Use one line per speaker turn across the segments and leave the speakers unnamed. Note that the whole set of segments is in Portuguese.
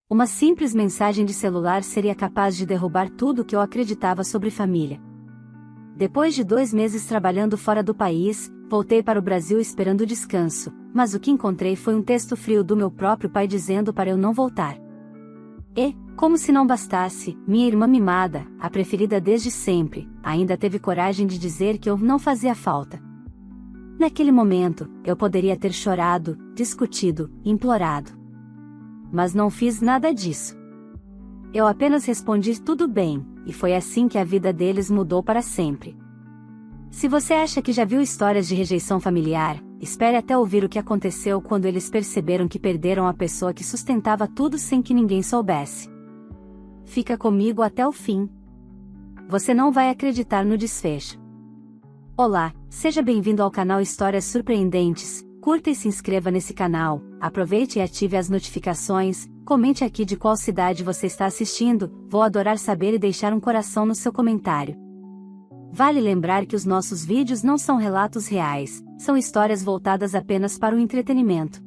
Uma simples mensagem de celular seria capaz de derrubar tudo o que eu acreditava sobre família. Depois de 2 meses trabalhando fora do país, voltei para o Brasil esperando descanso, mas o que encontrei foi um texto frio do meu próprio pai dizendo para eu não voltar. E, como se não bastasse, minha irmã mimada, a preferida desde sempre, ainda teve coragem de dizer que eu não fazia falta. Naquele momento, eu poderia ter chorado, discutido, implorado. Mas não fiz nada disso. Eu apenas respondi tudo bem, e foi assim que a vida deles mudou para sempre. Se você acha que já viu histórias de rejeição familiar, espere até ouvir o que aconteceu quando eles perceberam que perderam a pessoa que sustentava tudo sem que ninguém soubesse. Fica comigo até o fim. Você não vai acreditar no desfecho. Olá, seja bem-vindo ao canal Histórias Surpreendentes. Curta e se inscreva nesse canal, aproveite e ative as notificações, comente aqui de qual cidade você está assistindo, vou adorar saber e deixar um coração no seu comentário. Vale lembrar que os nossos vídeos não são relatos reais, são histórias voltadas apenas para o entretenimento.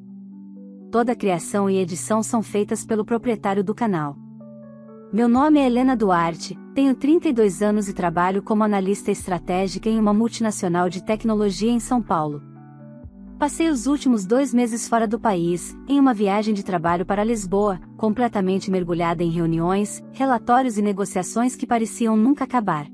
Toda a criação e edição são feitas pelo proprietário do canal. Meu nome é Helena Duarte, tenho 32 anos e trabalho como analista estratégica em uma multinacional de tecnologia em São Paulo. Passei os últimos 2 meses fora do país, em uma viagem de trabalho para Lisboa, completamente mergulhada em reuniões, relatórios e negociações que pareciam nunca acabar.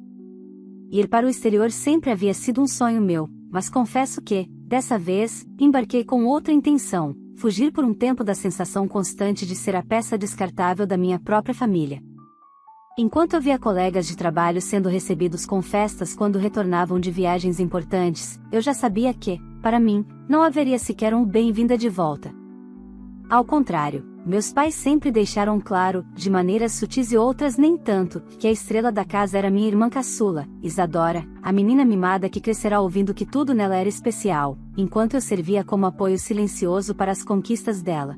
Ir para o exterior sempre havia sido um sonho meu, mas confesso que, dessa vez, embarquei com outra intenção: fugir por um tempo da sensação constante de ser a peça descartável da minha própria família. Enquanto eu via colegas de trabalho sendo recebidos com festas quando retornavam de viagens importantes, eu já sabia que, para mim, não haveria sequer um bem-vinda de volta. Ao contrário, meus pais sempre deixaram claro, de maneiras sutis e outras nem tanto, que a estrela da casa era minha irmã caçula, Isadora, a menina mimada que crescerá ouvindo que tudo nela era especial, enquanto eu servia como apoio silencioso para as conquistas dela.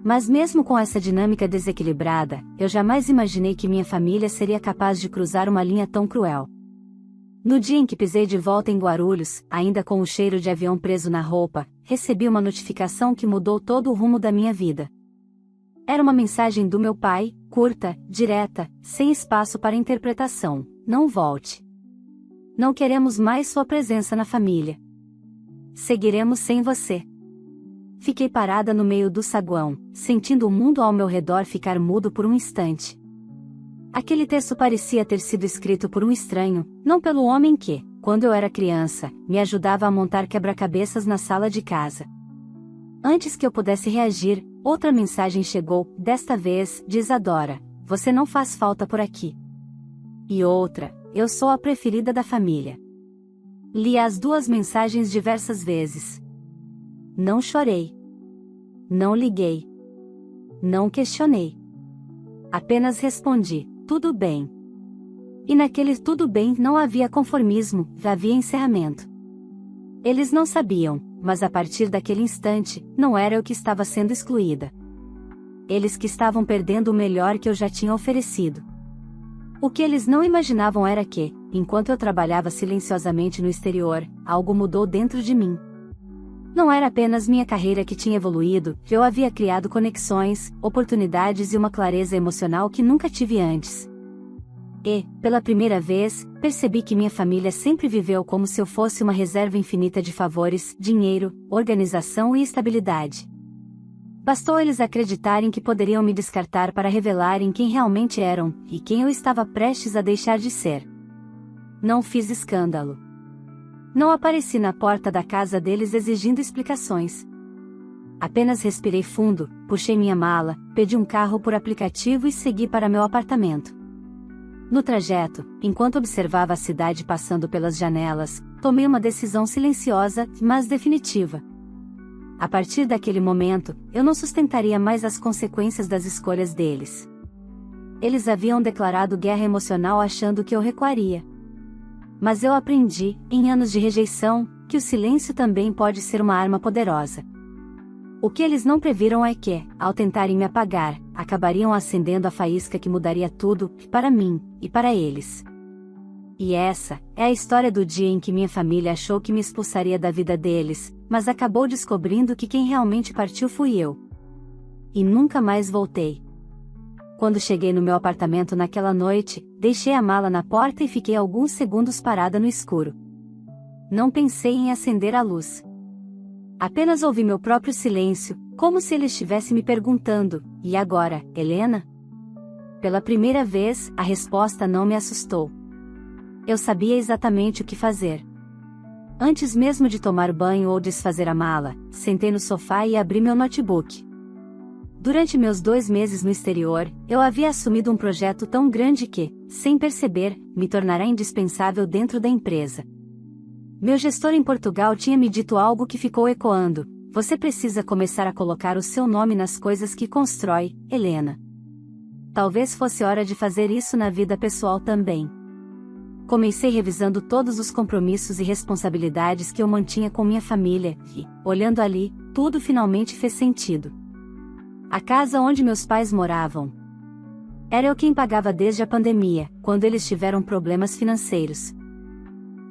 Mas mesmo com essa dinâmica desequilibrada, eu jamais imaginei que minha família seria capaz de cruzar uma linha tão cruel. No dia em que pisei de volta em Guarulhos, ainda com o cheiro de avião preso na roupa, recebi uma notificação que mudou todo o rumo da minha vida. Era uma mensagem do meu pai, curta, direta, sem espaço para interpretação: não volte. Não queremos mais sua presença na família. Seguiremos sem você. Fiquei parada no meio do saguão, sentindo o mundo ao meu redor ficar mudo por um instante. Aquele texto parecia ter sido escrito por um estranho, não pelo homem que, quando eu era criança, me ajudava a montar quebra-cabeças na sala de casa. Antes que eu pudesse reagir, outra mensagem chegou, desta vez, de Isadora: você não faz falta por aqui. E outra: eu sou a preferida da família. Li as 2 mensagens diversas vezes. Não chorei. Não liguei. Não questionei. Apenas respondi: tudo bem. E naquele tudo bem não havia conformismo, havia encerramento. Eles não sabiam, mas a partir daquele instante, não era eu que estava sendo excluída. Eles que estavam perdendo o melhor que eu já tinha oferecido. O que eles não imaginavam era que, enquanto eu trabalhava silenciosamente no exterior, algo mudou dentro de mim. Não era apenas minha carreira que tinha evoluído, eu havia criado conexões, oportunidades e uma clareza emocional que nunca tive antes. E, pela primeira vez, percebi que minha família sempre viveu como se eu fosse uma reserva infinita de favores, dinheiro, organização e estabilidade. Bastou eles acreditarem que poderiam me descartar para revelarem quem realmente eram, e quem eu estava prestes a deixar de ser. Não fiz escândalo. Não apareci na porta da casa deles exigindo explicações. Apenas respirei fundo, puxei minha mala, pedi um carro por aplicativo e segui para meu apartamento. No trajeto, enquanto observava a cidade passando pelas janelas, tomei uma decisão silenciosa, mas definitiva. A partir daquele momento, eu não sustentaria mais as consequências das escolhas deles. Eles haviam declarado guerra emocional achando que eu recuaria. Mas eu aprendi, em anos de rejeição, que o silêncio também pode ser uma arma poderosa. O que eles não previram é que, ao tentarem me apagar, acabariam acendendo a faísca que mudaria tudo, para mim, e para eles. E essa é a história do dia em que minha família achou que me expulsaria da vida deles, mas acabou descobrindo que quem realmente partiu fui eu. e nunca mais voltei. Quando cheguei no meu apartamento naquela noite, deixei a mala na porta e fiquei alguns segundos parada no escuro. Não pensei em acender a luz. Apenas ouvi meu próprio silêncio, como se ele estivesse me perguntando: e agora, Helena? Pela primeira vez, a resposta não me assustou. Eu sabia exatamente o que fazer. Antes mesmo de tomar banho ou desfazer a mala, sentei no sofá e abri meu notebook. Durante meus 2 meses no exterior, eu havia assumido um projeto tão grande que, sem perceber, me tornará indispensável dentro da empresa. Meu gestor em Portugal tinha me dito algo que ficou ecoando: você precisa começar a colocar o seu nome nas coisas que constrói, Helena. Talvez fosse hora de fazer isso na vida pessoal também. Comecei revisando todos os compromissos e responsabilidades que eu mantinha com minha família, e, olhando ali, tudo finalmente fez sentido. A casa onde meus pais moravam. Era eu quem pagava desde a pandemia, quando eles tiveram problemas financeiros.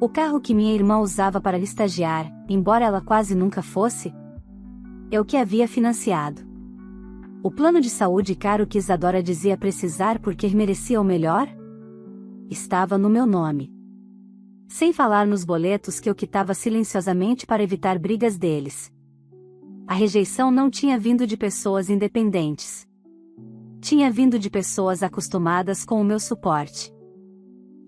O carro que minha irmã usava para estagiar, embora ela quase nunca fosse, eu que havia financiado. O plano de saúde caro que Isadora dizia precisar porque merecia o melhor? Estava no meu nome. Sem falar nos boletos que eu quitava silenciosamente para evitar brigas deles. A rejeição não tinha vindo de pessoas independentes. Tinha vindo de pessoas acostumadas com o meu suporte.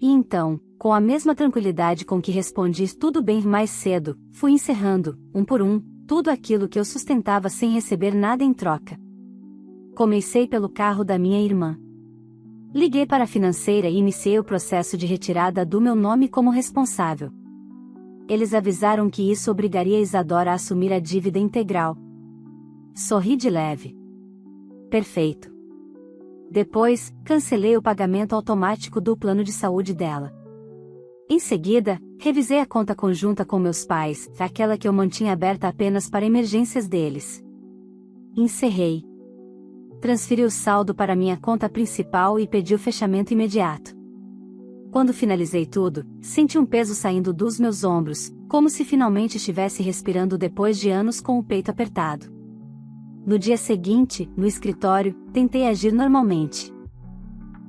E então, com a mesma tranquilidade com que respondi tudo bem mais cedo, fui encerrando, um por um, tudo aquilo que eu sustentava sem receber nada em troca. Comecei pelo carro da minha irmã. Liguei para a financeira e iniciei o processo de retirada do meu nome como responsável. Eles avisaram que isso obrigaria Isadora a assumir a dívida integral. Sorri de leve. Perfeito. Depois, cancelei o pagamento automático do plano de saúde dela. Em seguida, revisei a conta conjunta com meus pais, aquela que eu mantinha aberta apenas para emergências deles. Encerrei. Transferi o saldo para minha conta principal e pedi o fechamento imediato. Quando finalizei tudo, senti um peso saindo dos meus ombros, como se finalmente estivesse respirando depois de anos com o peito apertado. No dia seguinte, no escritório, tentei agir normalmente.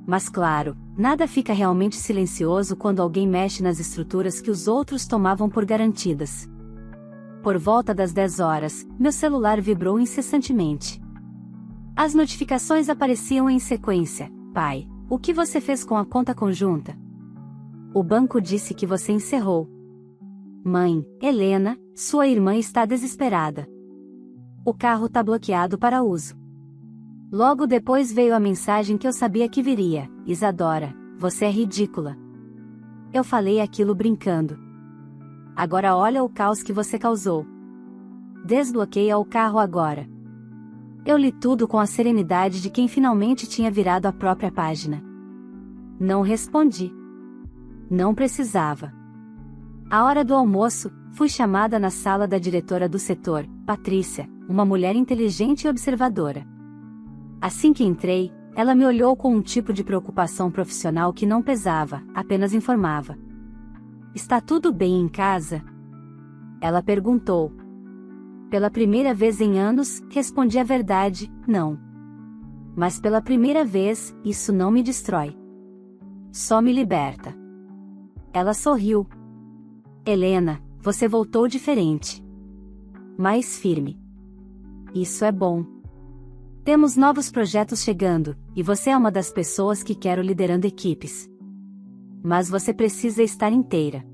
Mas claro, nada fica realmente silencioso quando alguém mexe nas estruturas que os outros tomavam por garantidas. Por volta das 10 horas, meu celular vibrou incessantemente. As notificações apareciam em sequência. Pai, o que você fez com a conta conjunta? O banco disse que você encerrou. Mãe, Helena, sua irmã está desesperada. O carro tá bloqueado para uso. Logo depois veio a mensagem que eu sabia que viria: Isadora, você é ridícula. Eu falei aquilo brincando. Agora olha o caos que você causou. Desbloqueia o carro agora. Eu li tudo com a serenidade de quem finalmente tinha virado a própria página. Não respondi. Não precisava. À hora do almoço, fui chamada na sala da diretora do setor, Patrícia, uma mulher inteligente e observadora. Assim que entrei, ela me olhou com um tipo de preocupação profissional que não pesava, apenas informava. Está tudo bem em casa? Ela perguntou. Pela primeira vez em anos, respondi a verdade: não. Mas pela primeira vez, isso não me destrói. Só me liberta. Ela sorriu. Helena, você voltou diferente. Mais firme. Isso é bom. Temos novos projetos chegando, e você é uma das pessoas que quero liderando equipes. Mas você precisa estar inteira.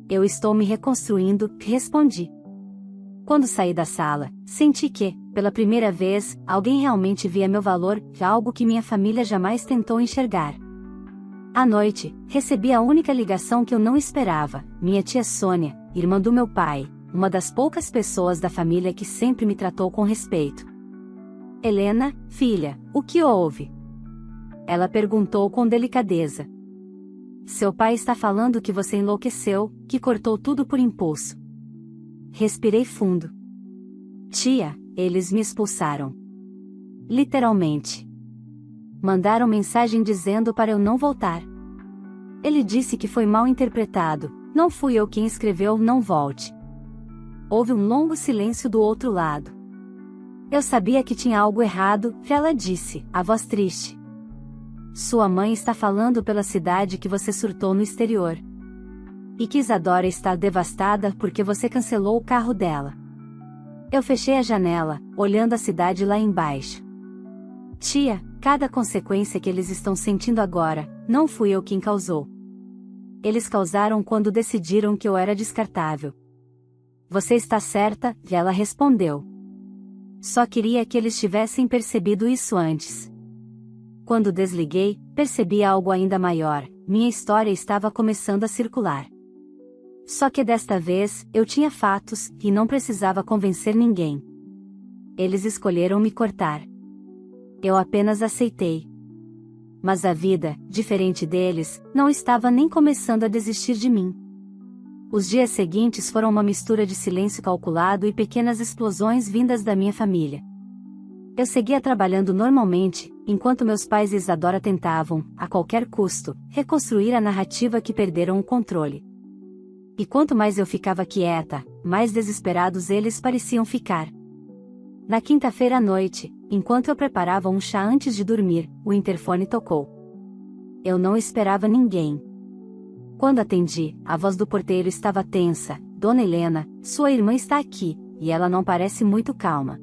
Eu estou me reconstruindo, respondi. Quando saí da sala, senti que, pela primeira vez, alguém realmente via meu valor, algo que minha família jamais tentou enxergar. À noite, recebi a única ligação que eu não esperava: minha tia Sônia, irmã do meu pai, uma das poucas pessoas da família que sempre me tratou com respeito. Helena, filha, o que houve? Ela perguntou com delicadeza. Seu pai está falando que você enlouqueceu, que cortou tudo por impulso. Respirei fundo. Tia, eles me expulsaram. Literalmente. Mandaram mensagem dizendo para eu não voltar. Ele disse que foi mal interpretado, não fui eu quem escreveu "não volte". Houve um longo silêncio do outro lado. Eu sabia que tinha algo errado, ela disse, a voz triste. Sua mãe está falando pela cidade que você surtou no exterior. E que Isadora está devastada porque você cancelou o carro dela. Eu fechei a janela, olhando a cidade lá embaixo. Tia, cada consequência que eles estão sentindo agora, não fui eu quem causou. Eles causaram quando decidiram que eu era descartável. Você está certa, ela respondeu. Só queria que eles tivessem percebido isso antes. Quando desliguei, percebi algo ainda maior, minha história estava começando a circular. Só que desta vez, eu tinha fatos, e não precisava convencer ninguém. Eles escolheram me cortar. Eu apenas aceitei. Mas a vida, diferente deles, não estava nem começando a desistir de mim. Os dias seguintes foram uma mistura de silêncio calculado e pequenas explosões vindas da minha família. Eu seguia trabalhando normalmente, enquanto meus pais e Isadora tentavam, a qualquer custo, reconstruir a narrativa que perderam o controle. E quanto mais eu ficava quieta, mais desesperados eles pareciam ficar. Na quinta-feira à noite, enquanto eu preparava um chá antes de dormir, o interfone tocou. Eu não esperava ninguém. Quando atendi, a voz do porteiro estava tensa. Dona Helena, sua irmã está aqui, e ela não parece muito calma.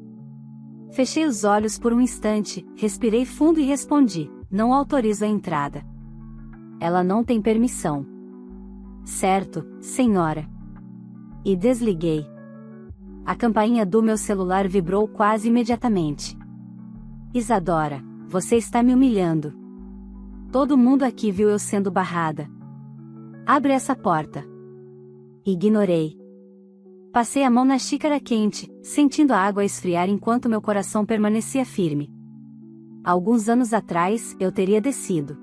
Fechei os olhos por um instante, respirei fundo e respondi, não autorizo a entrada. Ela não tem permissão. Certo, senhora. E desliguei. A campainha do meu celular vibrou quase imediatamente. Isadora, você está me humilhando. Todo mundo aqui viu eu sendo barrada. Abre essa porta. Ignorei. Passei a mão na xícara quente, sentindo a água esfriar enquanto meu coração permanecia firme. Alguns anos atrás, eu teria descido.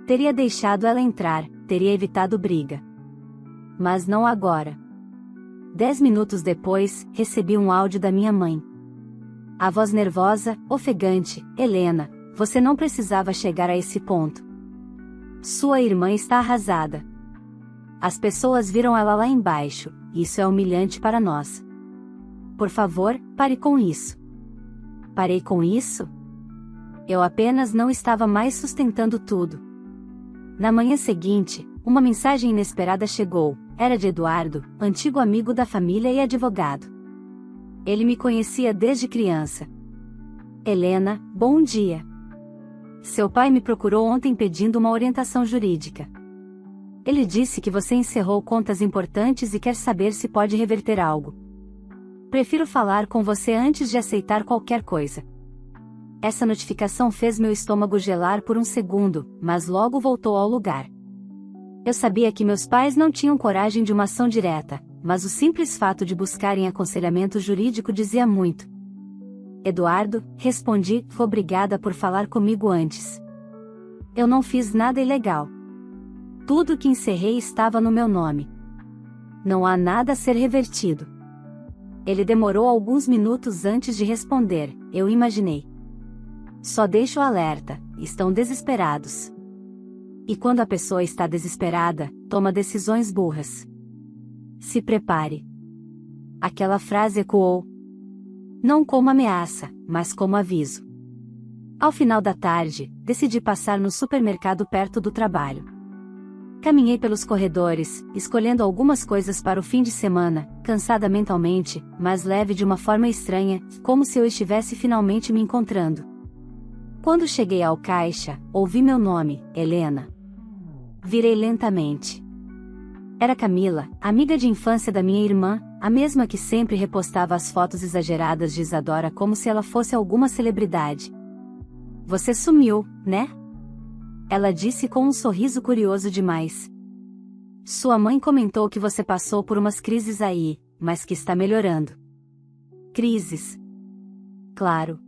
Teria deixado ela entrar, teria evitado briga. Mas não agora. 10 minutos depois, recebi um áudio da minha mãe. A voz nervosa, ofegante, Helena, você não precisava chegar a esse ponto. Sua irmã está arrasada. As pessoas viram ela lá embaixo, isso é humilhante para nós. Por favor, pare com isso. Parei com isso? Eu apenas não estava mais sustentando tudo. Na manhã seguinte, uma mensagem inesperada chegou, era de Eduardo, antigo amigo da família e advogado. Ele me conhecia desde criança. Helena, bom dia. Seu pai me procurou ontem pedindo uma orientação jurídica. Ele disse que você encerrou contas importantes e quer saber se pode reverter algo. Prefiro falar com você antes de aceitar qualquer coisa. Essa notificação fez meu estômago gelar por um segundo, mas logo voltou ao lugar. Eu sabia que meus pais não tinham coragem de uma ação direta, mas o simples fato de buscarem aconselhamento jurídico dizia muito. Eduardo, respondi, obrigada por falar comigo antes. Eu não fiz nada ilegal. Tudo que encerrei estava no meu nome. Não há nada a ser revertido. Ele demorou alguns minutos antes de responder, eu imaginei. Só deixo o alerta, estão desesperados. E quando a pessoa está desesperada, toma decisões burras. Se prepare. Aquela frase ecoou. Não como ameaça, mas como aviso. Ao final da tarde, decidi passar no supermercado perto do trabalho. Caminhei pelos corredores, escolhendo algumas coisas para o fim de semana, cansada mentalmente, mas leve de uma forma estranha, como se eu estivesse finalmente me encontrando. Quando cheguei ao caixa, ouvi meu nome, Helena. Virei lentamente. Era Camila, amiga de infância da minha irmã, a mesma que sempre repostava as fotos exageradas de Isadora como se ela fosse alguma celebridade. Você sumiu, né? Ela disse com um sorriso curioso demais. Sua mãe comentou que você passou por umas crises aí, mas que está melhorando. Crises? Claro.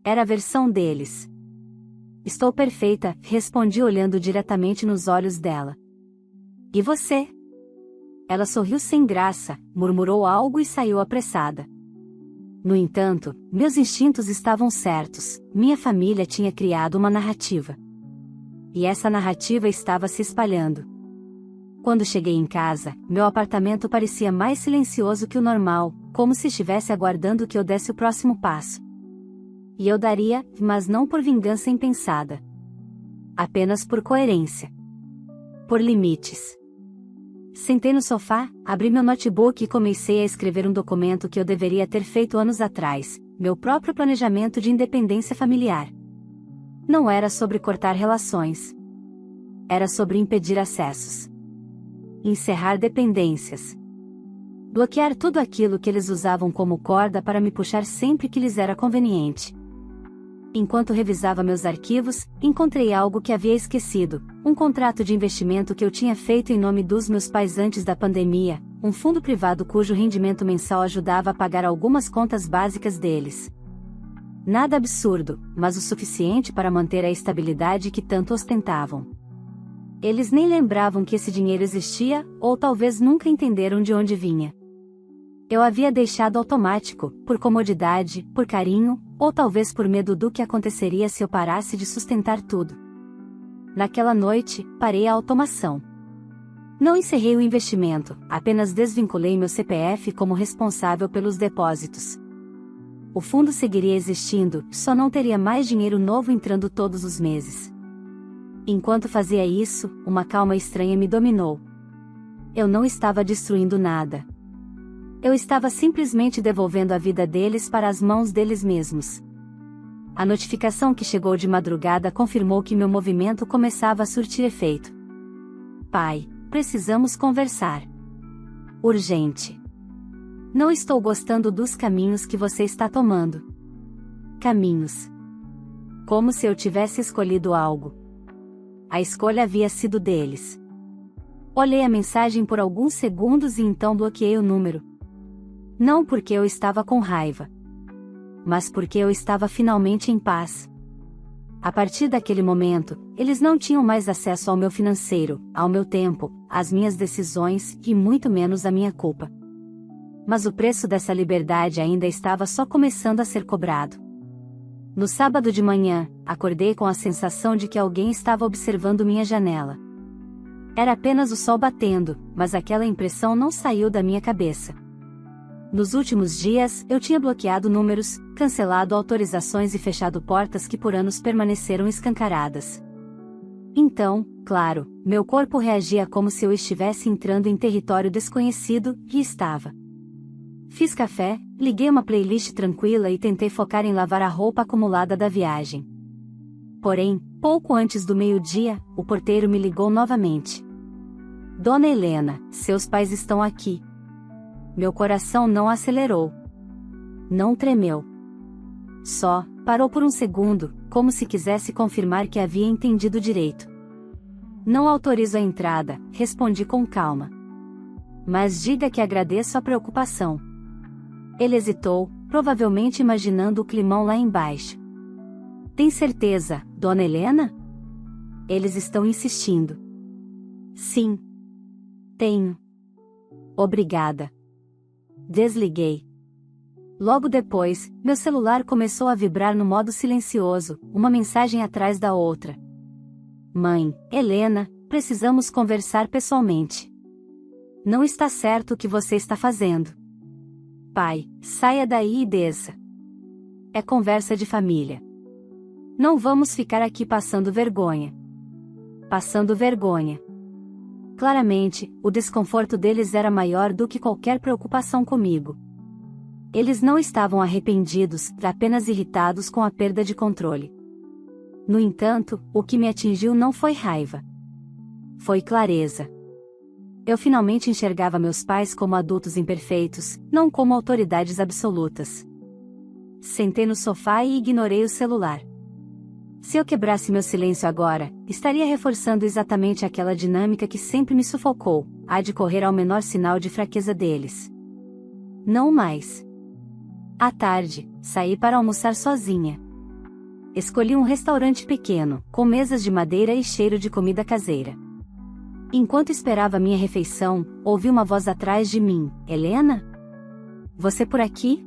Era a versão deles. Estou perfeita, respondi olhando diretamente nos olhos dela. E você? Ela sorriu sem graça, murmurou algo e saiu apressada. No entanto, meus instintos estavam certos, minha família tinha criado uma narrativa. E essa narrativa estava se espalhando. Quando cheguei em casa, meu apartamento parecia mais silencioso que o normal, como se estivesse aguardando que eu desse o próximo passo. E eu daria, mas não por vingança impensada. Apenas por coerência. Por limites. Sentei no sofá, abri meu notebook e comecei a escrever um documento que eu deveria ter feito anos atrás, meu próprio planejamento de independência familiar. Não era sobre cortar relações. Era sobre impedir acessos. Encerrar dependências. Bloquear tudo aquilo que eles usavam como corda para me puxar sempre que lhes era conveniente. Enquanto revisava meus arquivos, encontrei algo que havia esquecido, um contrato de investimento que eu tinha feito em nome dos meus pais antes da pandemia, um fundo privado cujo rendimento mensal ajudava a pagar algumas contas básicas deles. Nada absurdo, mas o suficiente para manter a estabilidade que tanto ostentavam. Eles nem lembravam que esse dinheiro existia, ou talvez nunca entenderam de onde vinha. Eu havia deixado automático, por comodidade, por carinho, ou talvez por medo do que aconteceria se eu parasse de sustentar tudo. Naquela noite, parei a automação. Não encerrei o investimento, apenas desvinculei meu CPF como responsável pelos depósitos. O fundo seguiria existindo, só não teria mais dinheiro novo entrando todos os meses. Enquanto fazia isso, uma calma estranha me dominou. Eu não estava destruindo nada. Eu estava simplesmente devolvendo a vida deles para as mãos deles mesmos. A notificação que chegou de madrugada confirmou que meu movimento começava a surtir efeito. Pai, precisamos conversar. Urgente. Não estou gostando dos caminhos que você está tomando. Caminhos. Como se eu tivesse escolhido algo. A escolha havia sido deles. Olhei a mensagem por alguns segundos e então bloqueei o número. Não porque eu estava com raiva, mas porque eu estava finalmente em paz. A partir daquele momento, eles não tinham mais acesso ao meu financeiro, ao meu tempo, às minhas decisões e muito menos à minha culpa. Mas o preço dessa liberdade ainda estava só começando a ser cobrado. No sábado de manhã, acordei com a sensação de que alguém estava observando minha janela. Era apenas o sol batendo, mas aquela impressão não saiu da minha cabeça. Nos últimos dias, eu tinha bloqueado números, cancelado autorizações e fechado portas que por anos permaneceram escancaradas. Então, claro, meu corpo reagia como se eu estivesse entrando em território desconhecido, e estava. Fiz café, liguei uma playlist tranquila e tentei focar em lavar a roupa acumulada da viagem. Porém, pouco antes do meio-dia, o porteiro me ligou novamente. Dona Helena, seus pais estão aqui. Meu coração não acelerou. Não tremeu. Só, parou por um segundo, como se quisesse confirmar que havia entendido direito. Não autorizo a entrada, respondi com calma. Mas diga que agradeço a preocupação. Ele hesitou, provavelmente imaginando o climão lá embaixo. Tem certeza, Dona Helena? Eles estão insistindo. Sim. Tenho. Obrigada. Desliguei. Logo depois, meu celular começou a vibrar no modo silencioso, uma mensagem atrás da outra. Mãe, Helena, precisamos conversar pessoalmente. Não está certo o que você está fazendo. Pai, saia daí e desça. É conversa de família. Não vamos ficar aqui passando vergonha. Passando vergonha. Claramente, o desconforto deles era maior do que qualquer preocupação comigo. Eles não estavam arrependidos, apenas irritados com a perda de controle. No entanto, o que me atingiu não foi raiva. Foi clareza. Eu finalmente enxergava meus pais como adultos imperfeitos, não como autoridades absolutas. Sentei no sofá e ignorei o celular. Se eu quebrasse meu silêncio agora, estaria reforçando exatamente aquela dinâmica que sempre me sufocou, a de correr ao menor sinal de fraqueza deles. Não mais. À tarde, saí para almoçar sozinha. Escolhi um restaurante pequeno, com mesas de madeira e cheiro de comida caseira. Enquanto esperava minha refeição, ouvi uma voz atrás de mim: Helena? Você por aqui?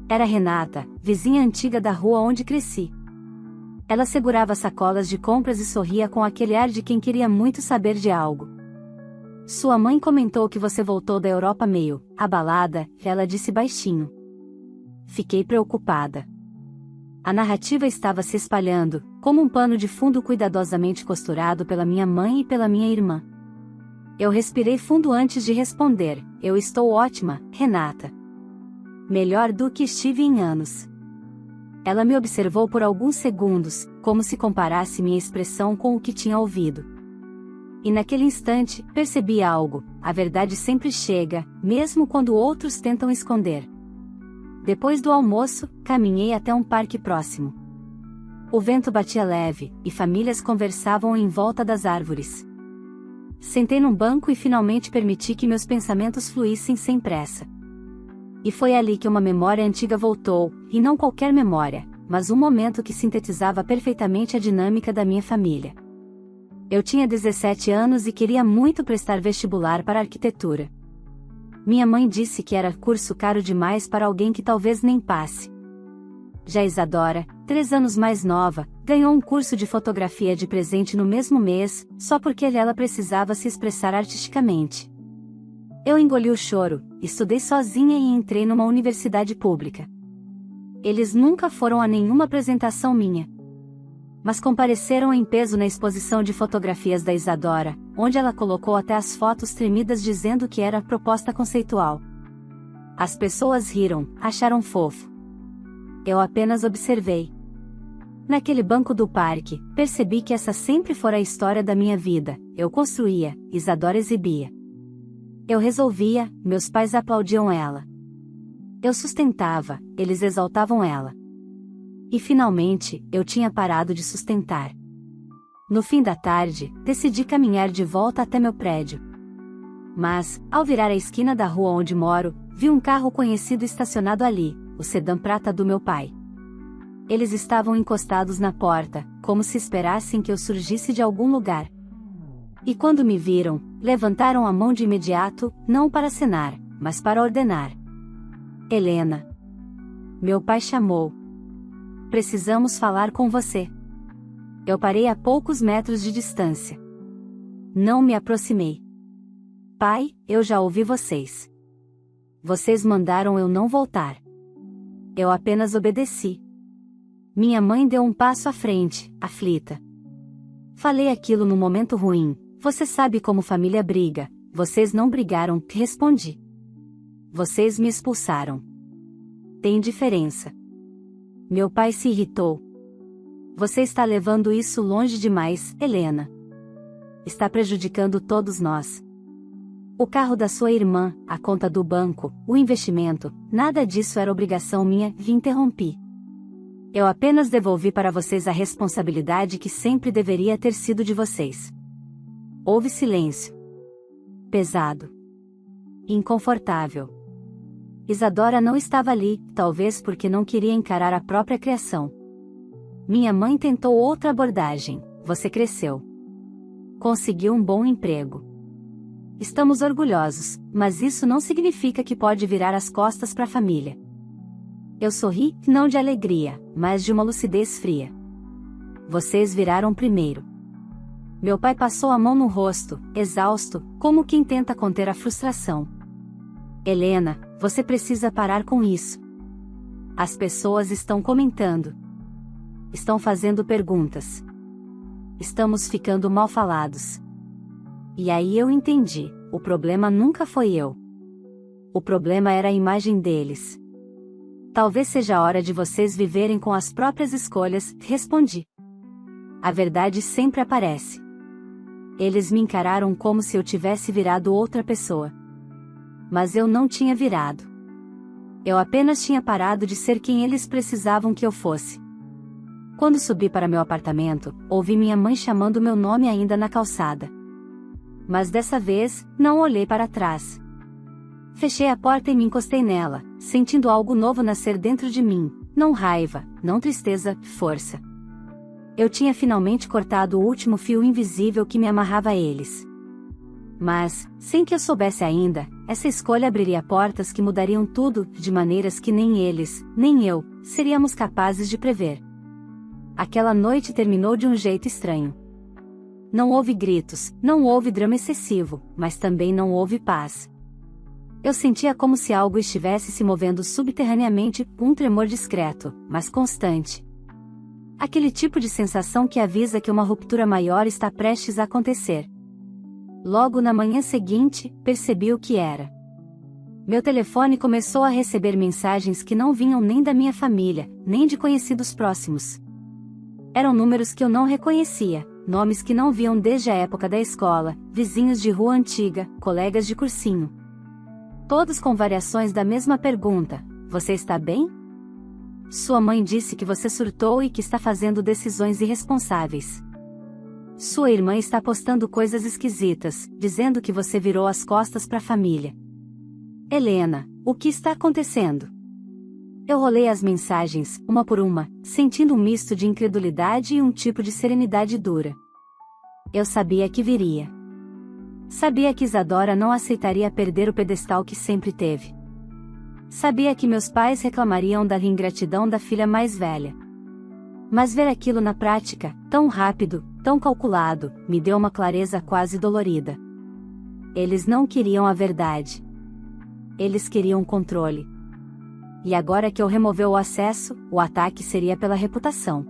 Era Renata, vizinha antiga da rua onde cresci. Ela segurava sacolas de compras e sorria com aquele ar de quem queria muito saber de algo. Sua mãe comentou que você voltou da Europa meio abalada, ela disse baixinho. Fiquei preocupada. A narrativa estava se espalhando, como um pano de fundo cuidadosamente costurado pela minha mãe e pela minha irmã. Eu respirei fundo antes de responder. Eu estou ótima, Renata. Melhor do que estive em anos. Ela me observou por alguns segundos, como se comparasse minha expressão com o que tinha ouvido. E naquele instante, percebi algo: a verdade sempre chega, mesmo quando outros tentam esconder. Depois do almoço, caminhei até um parque próximo. O vento batia leve, e famílias conversavam em volta das árvores. Sentei num banco e finalmente permiti que meus pensamentos fluíssem sem pressa. E foi ali que uma memória antiga voltou, e não qualquer memória, mas um momento que sintetizava perfeitamente a dinâmica da minha família. Eu tinha 17 anos e queria muito prestar vestibular para arquitetura. Minha mãe disse que era curso caro demais para alguém que talvez nem passe. Já Isadora, 3 anos mais nova, ganhou um curso de fotografia de presente no mesmo mês, só porque ela precisava se expressar artisticamente. Eu engoli o choro, estudei sozinha e entrei numa universidade pública. Eles nunca foram a nenhuma apresentação minha. Mas compareceram em peso na exposição de fotografias da Isadora, onde ela colocou até as fotos tremidas dizendo que era a proposta conceitual. As pessoas riram, acharam fofo. Eu apenas observei. Naquele banco do parque, percebi que essa sempre fora a história da minha vida. Eu construía, Isadora exibia. Eu resolvia, meus pais aplaudiam ela. Eu sustentava, eles exaltavam ela. E finalmente, eu tinha parado de sustentar. No fim da tarde, decidi caminhar de volta até meu prédio. Mas, ao virar a esquina da rua onde moro, vi um carro conhecido estacionado ali, o sedã prata do meu pai. Eles estavam encostados na porta, como se esperassem que eu surgisse de algum lugar. E quando me viram, levantaram a mão de imediato, não para acenar, mas para ordenar. Helena. Meu pai chamou. Precisamos falar com você. Eu parei a poucos metros de distância. Não me aproximei. Pai, eu já ouvi vocês. Vocês mandaram eu não voltar. Eu apenas obedeci. Minha mãe deu um passo à frente, aflita. Falei aquilo no momento ruim. Você sabe como família briga. Vocês não brigaram, respondi. Vocês me expulsaram. Tem diferença. Meu pai se irritou. Você está levando isso longe demais, Helena. Está prejudicando todos nós. O carro da sua irmã, a conta do banco, o investimento, nada disso era obrigação minha, interrompi. Eu apenas devolvi para vocês a responsabilidade que sempre deveria ter sido de vocês. Houve silêncio. Pesado. Inconfortável. Isadora não estava ali, talvez porque não queria encarar a própria criação. Minha mãe tentou outra abordagem. Você cresceu. Conseguiu um bom emprego. Estamos orgulhosos, mas isso não significa que pode virar as costas para a família. Eu sorri, não de alegria, mas de uma lucidez fria. Vocês viraram primeiro. Meu pai passou a mão no rosto, exausto, como quem tenta conter a frustração. Helena, você precisa parar com isso. As pessoas estão comentando. Estão fazendo perguntas. Estamos ficando mal falados. E aí eu entendi, o problema nunca foi eu. O problema era a imagem deles. Talvez seja a hora de vocês viverem com as próprias escolhas, respondi. A verdade sempre aparece. Eles me encararam como se eu tivesse virado outra pessoa. Mas eu não tinha virado. Eu apenas tinha parado de ser quem eles precisavam que eu fosse. Quando subi para meu apartamento, ouvi minha mãe chamando meu nome ainda na calçada. Mas dessa vez, não olhei para trás. Fechei a porta e me encostei nela, sentindo algo novo nascer dentro de mim, não raiva, não tristeza, força. Eu tinha finalmente cortado o último fio invisível que me amarrava a eles. Mas, sem que eu soubesse ainda, essa escolha abriria portas que mudariam tudo, de maneiras que nem eles, nem eu, seríamos capazes de prever. Aquela noite terminou de um jeito estranho. Não houve gritos, não houve drama excessivo, mas também não houve paz. Eu sentia como se algo estivesse se movendo subterraneamente, um tremor discreto, mas constante. Aquele tipo de sensação que avisa que uma ruptura maior está prestes a acontecer. Logo na manhã seguinte, percebi o que era. Meu telefone começou a receber mensagens que não vinham nem da minha família, nem de conhecidos próximos. Eram números que eu não reconhecia, nomes que não viam desde a época da escola, vizinhos de rua antiga, colegas de cursinho. Todos com variações da mesma pergunta: você está bem? Sua mãe disse que você surtou e que está fazendo decisões irresponsáveis. Sua irmã está postando coisas esquisitas, dizendo que você virou as costas para a família. Helena, o que está acontecendo? Eu rolei as mensagens, uma por uma, sentindo um misto de incredulidade e um tipo de serenidade dura. Eu sabia que viria. Sabia que Isadora não aceitaria perder o pedestal que sempre teve. Sabia que meus pais reclamariam da ingratidão da filha mais velha. Mas ver aquilo na prática, tão rápido, tão calculado, me deu uma clareza quase dolorida. Eles não queriam a verdade. Eles queriam controle. E agora que eu removeu o acesso, o ataque seria pela reputação.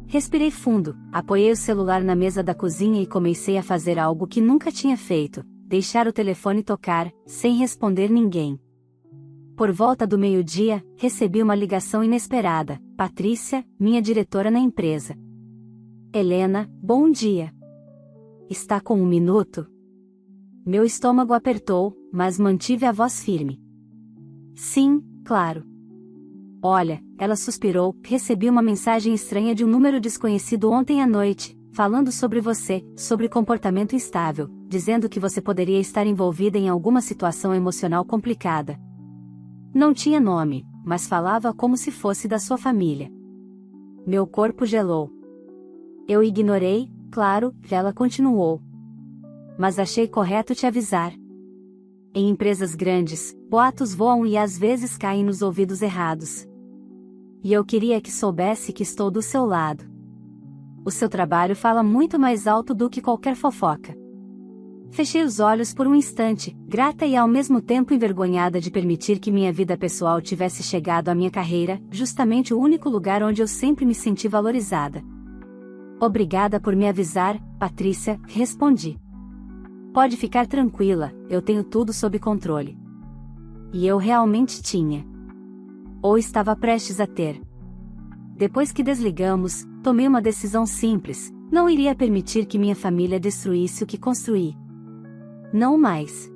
Respirei fundo, apoiei o celular na mesa da cozinha e comecei a fazer algo que nunca tinha feito: deixar o telefone tocar, sem responder ninguém. Por volta do meio-dia, recebi uma ligação inesperada: Patrícia, minha diretora na empresa. Helena, bom dia. Está com um minuto? Meu estômago apertou, mas mantive a voz firme. Sim, claro. Olha, ela suspirou, recebi uma mensagem estranha de um número desconhecido ontem à noite, falando sobre você, sobre comportamento instável, dizendo que você poderia estar envolvida em alguma situação emocional complicada. Não tinha nome, mas falava como se fosse da sua família. Meu corpo gelou. Eu ignorei, claro, ela continuou. Mas achei correto te avisar. Em empresas grandes, boatos voam e às vezes caem nos ouvidos errados. E eu queria que soubesse que estou do seu lado. O seu trabalho fala muito mais alto do que qualquer fofoca. Fechei os olhos por um instante, grata e ao mesmo tempo envergonhada de permitir que minha vida pessoal tivesse chegado à minha carreira, justamente o único lugar onde eu sempre me senti valorizada. Obrigada por me avisar, Patrícia, respondi. Pode ficar tranquila, eu tenho tudo sob controle. E eu realmente tinha. Ou estava prestes a ter. Depois que desligamos, tomei uma decisão simples: não iria permitir que minha família destruísse o que construí. Não mais.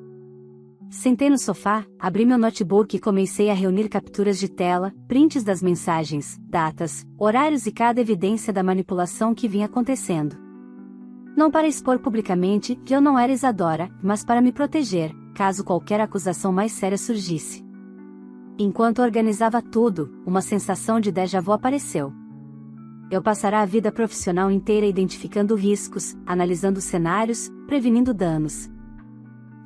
Sentei no sofá, abri meu notebook e comecei a reunir capturas de tela, prints das mensagens, datas, horários e cada evidência da manipulação que vinha acontecendo. Não para expor publicamente que eu não era Isadora, mas para me proteger, caso qualquer acusação mais séria surgisse. Enquanto organizava tudo, uma sensação de déjà vu apareceu. Eu passará a vida profissional inteira identificando riscos, analisando cenários, prevenindo danos.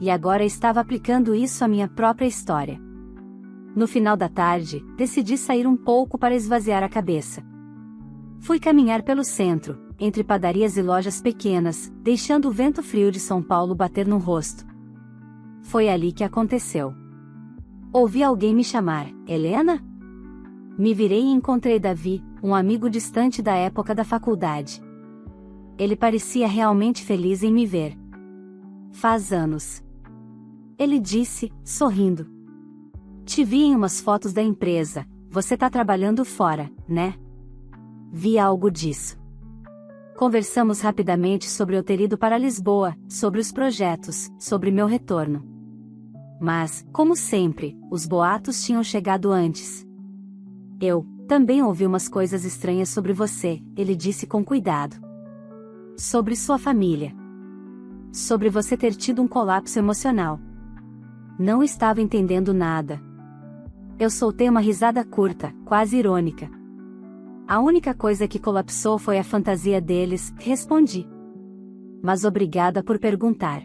E agora estava aplicando isso à minha própria história. No final da tarde, decidi sair um pouco para esvaziar a cabeça. Fui caminhar pelo centro, entre padarias e lojas pequenas, deixando o vento frio de São Paulo bater no rosto. Foi ali que aconteceu. Ouvi alguém me chamar: Helena? Me virei e encontrei Davi, um amigo distante da época da faculdade. Ele parecia realmente feliz em me ver. Faz anos. Ele disse, sorrindo. Te vi em umas fotos da empresa, você tá trabalhando fora, né? Vi algo disso. Conversamos rapidamente sobre eu ter ido para Lisboa, sobre os projetos, sobre meu retorno. Mas, como sempre, os boatos tinham chegado antes. Eu também ouvi umas coisas estranhas sobre você, ele disse com cuidado. Sobre sua família. Sobre você ter tido um colapso emocional. Não estava entendendo nada. Eu soltei uma risada curta, quase irônica. A única coisa que colapsou foi a fantasia deles, respondi. Mas obrigada por perguntar.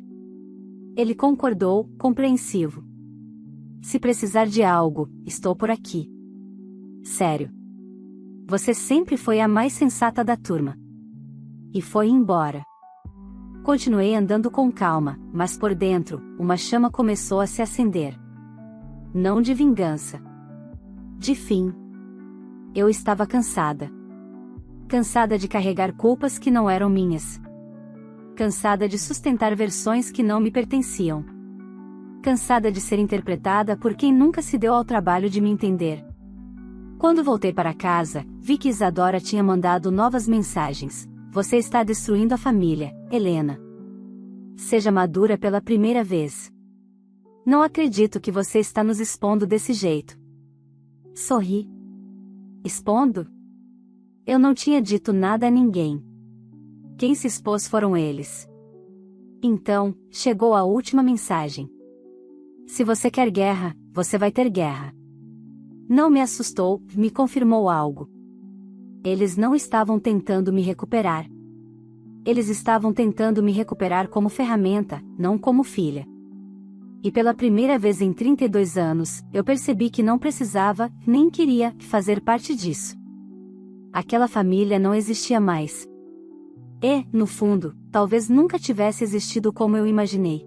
Ele concordou, compreensivo. Se precisar de algo, estou por aqui. Sério. Você sempre foi a mais sensata da turma. E foi embora. Continuei andando com calma, mas por dentro, uma chama começou a se acender. Não de vingança. De fim. Eu estava cansada. Cansada de carregar culpas que não eram minhas. Cansada de sustentar versões que não me pertenciam. Cansada de ser interpretada por quem nunca se deu ao trabalho de me entender. Quando voltei para casa, vi que Isadora tinha mandado novas mensagens. Você está destruindo a família, Helena. Seja madura pela primeira vez. Não acredito que você está nos expondo desse jeito. Sorri. Expondo? Eu não tinha dito nada a ninguém. Quem se expôs foram eles. Então, chegou a última mensagem. Se você quer guerra, você vai ter guerra. Não me assustou, me confirmou algo. Eles não estavam tentando me recuperar. Eles estavam tentando me recuperar como ferramenta, não como filha. E pela primeira vez em 32 anos, eu percebi que não precisava, nem queria, fazer parte disso. Aquela família não existia mais. E, no fundo, talvez nunca tivesse existido como eu imaginei.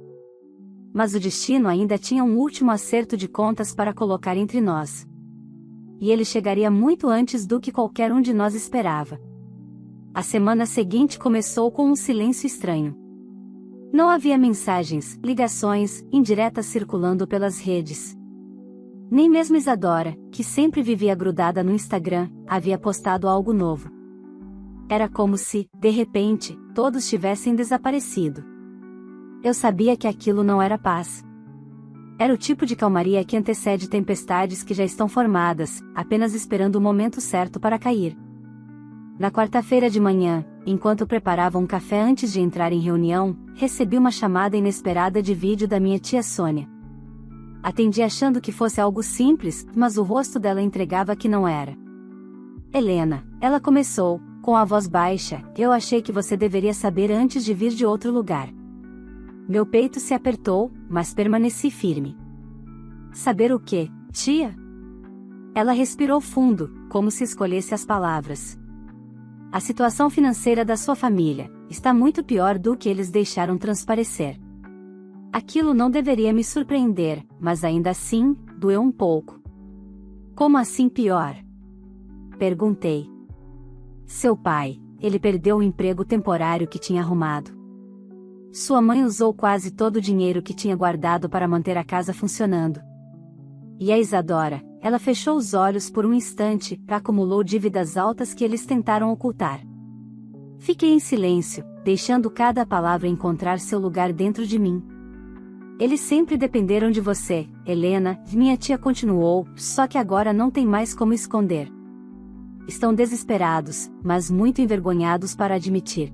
Mas o destino ainda tinha um último acerto de contas para colocar entre nós. E ele chegaria muito antes do que qualquer um de nós esperava. A semana seguinte começou com um silêncio estranho. Não havia mensagens, ligações, indiretas circulando pelas redes. Nem mesmo Isadora, que sempre vivia grudada no Instagram, havia postado algo novo. Era como se, de repente, todos tivessem desaparecido. Eu sabia que aquilo não era paz. Era o tipo de calmaria que antecede tempestades que já estão formadas, apenas esperando o momento certo para cair. Na quarta-feira de manhã, enquanto preparava um café antes de entrar em reunião, recebi uma chamada inesperada de vídeo da minha tia Sônia. Atendi achando que fosse algo simples, mas o rosto dela entregava que não era. Helena, ela começou, com a voz baixa, eu achei que você deveria saber antes de vir de outro lugar. Meu peito se apertou, mas permaneci firme. Saber o quê, tia? Ela respirou fundo, como se escolhesse as palavras. A situação financeira da sua família está muito pior do que eles deixaram transparecer. Aquilo não deveria me surpreender, mas ainda assim, doeu um pouco. Como assim pior? Perguntei. Seu pai, ele perdeu o emprego temporário que tinha arrumado. Sua mãe usou quase todo o dinheiro que tinha guardado para manter a casa funcionando. E a Isadora, ela fechou os olhos por um instante, acumulou dívidas altas que eles tentaram ocultar. Fiquei em silêncio, deixando cada palavra encontrar seu lugar dentro de mim. Eles sempre dependeram de você, Helena, minha tia continuou, só que agora não tem mais como esconder. Estão desesperados, mas muito envergonhados para admitir.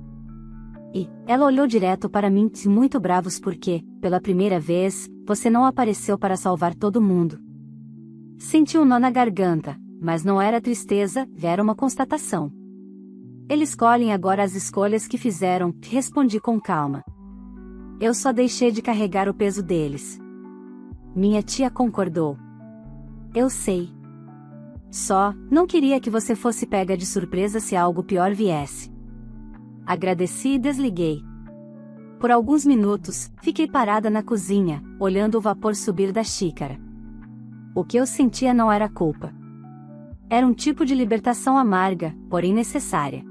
E, ela olhou direto para mim, muito bravos porque, pela primeira vez, você não apareceu para salvar todo mundo. Senti um nó na garganta, mas não era tristeza, era uma constatação. Eles colhem agora as escolhas que fizeram, respondi com calma. Eu só deixei de carregar o peso deles. Minha tia concordou. Eu sei. Só, não queria que você fosse pega de surpresa se algo pior viesse. Agradeci e desliguei. Por alguns minutos, fiquei parada na cozinha, olhando o vapor subir da xícara. O que eu sentia não era culpa. Era um tipo de libertação amarga, porém necessária.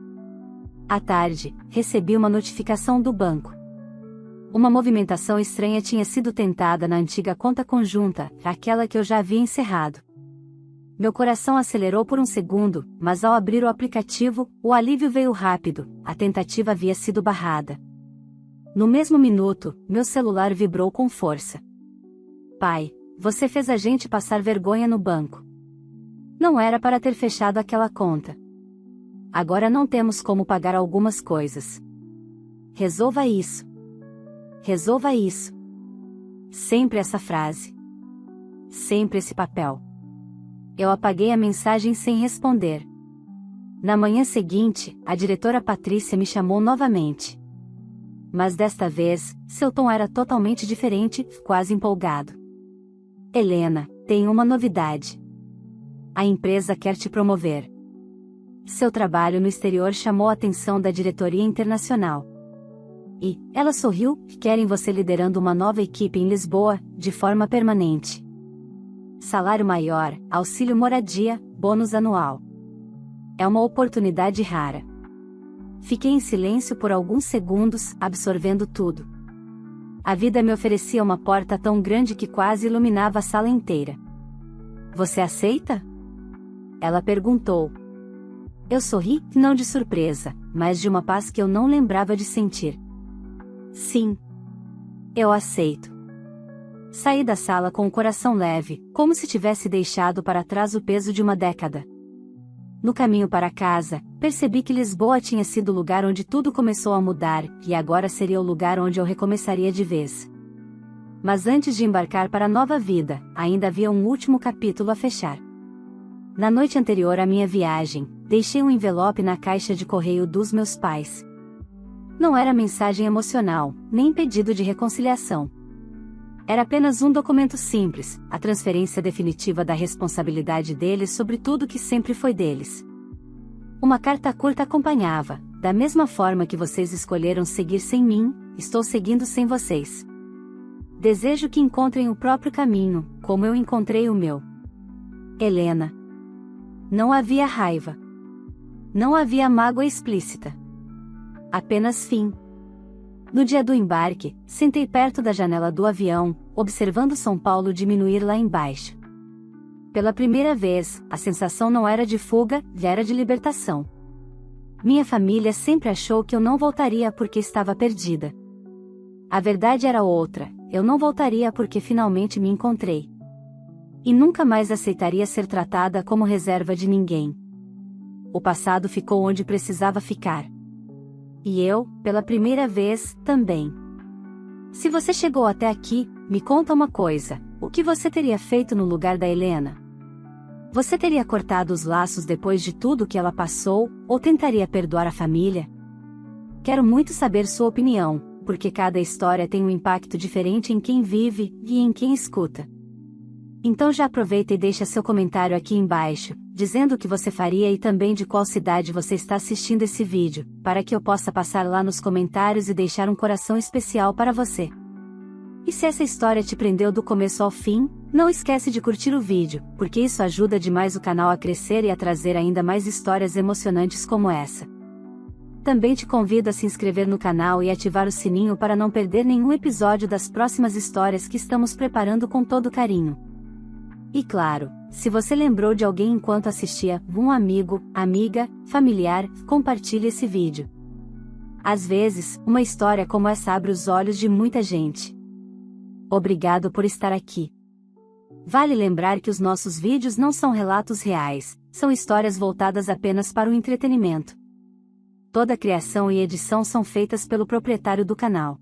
À tarde, recebi uma notificação do banco. Uma movimentação estranha tinha sido tentada na antiga conta conjunta, aquela que eu já havia encerrado. Meu coração acelerou por um segundo, mas ao abrir o aplicativo, o alívio veio rápido, a tentativa havia sido barrada. No mesmo minuto, meu celular vibrou com força. Pai, você fez a gente passar vergonha no banco. Não era para ter fechado aquela conta. Agora não temos como pagar algumas coisas. Resolva isso. Resolva isso. Sempre essa frase. Sempre esse papel. Eu apaguei a mensagem sem responder. Na manhã seguinte, a diretora Patrícia me chamou novamente. Mas desta vez, seu tom era totalmente diferente, quase empolgado. Helena, tem uma novidade. A empresa quer te promover. Seu trabalho no exterior chamou a atenção da diretoria internacional. E, ela sorriu, querem você liderando uma nova equipe em Lisboa, de forma permanente. Salário maior, auxílio moradia, bônus anual. É uma oportunidade rara. Fiquei em silêncio por alguns segundos, absorvendo tudo. A vida me oferecia uma porta tão grande que quase iluminava a sala inteira. Você aceita? Ela perguntou. Eu sorri, não de surpresa, mas de uma paz que eu não lembrava de sentir. Sim. Eu aceito. Saí da sala com o coração leve, como se tivesse deixado para trás o peso de uma década. No caminho para casa, percebi que Lisboa tinha sido o lugar onde tudo começou a mudar, e agora seria o lugar onde eu recomeçaria de vez. Mas antes de embarcar para a nova vida, ainda havia um último capítulo a fechar. Na noite anterior à minha viagem, deixei um envelope na caixa de correio dos meus pais. Não era mensagem emocional, nem pedido de reconciliação. Era apenas um documento simples, a transferência definitiva da responsabilidade deles sobre tudo que sempre foi deles. Uma carta curta acompanhava: da mesma forma que vocês escolheram seguir sem mim, estou seguindo sem vocês. Desejo que encontrem o próprio caminho, como eu encontrei o meu. Helena. Não havia raiva. Não havia mágoa explícita. Apenas fim. No dia do embarque, sentei perto da janela do avião, observando São Paulo diminuir lá embaixo. Pela primeira vez, a sensação não era de fuga, era de libertação. Minha família sempre achou que eu não voltaria porque estava perdida. A verdade era outra, eu não voltaria porque finalmente me encontrei. E nunca mais aceitaria ser tratada como reserva de ninguém. O passado ficou onde precisava ficar. E eu, pela primeira vez, também. Se você chegou até aqui, me conta uma coisa: o que você teria feito no lugar da Helena? Você teria cortado os laços depois de tudo que ela passou, ou tentaria perdoar a família? Quero muito saber sua opinião, porque cada história tem um impacto diferente em quem vive e em quem escuta. Então já aproveita e deixa seu comentário aqui embaixo, dizendo o que você faria e também de qual cidade você está assistindo esse vídeo, para que eu possa passar lá nos comentários e deixar um coração especial para você. E se essa história te prendeu do começo ao fim, não esquece de curtir o vídeo, porque isso ajuda demais o canal a crescer e a trazer ainda mais histórias emocionantes como essa. Também te convido a se inscrever no canal e ativar o sininho para não perder nenhum episódio das próximas histórias que estamos preparando com todo carinho. E claro, se você lembrou de alguém enquanto assistia, um amigo, amiga, familiar, compartilhe esse vídeo. Às vezes, uma história como essa abre os olhos de muita gente. Obrigado por estar aqui. Vale lembrar que os nossos vídeos não são relatos reais, são histórias voltadas apenas para o entretenimento. Toda a criação e edição são feitas pelo proprietário do canal.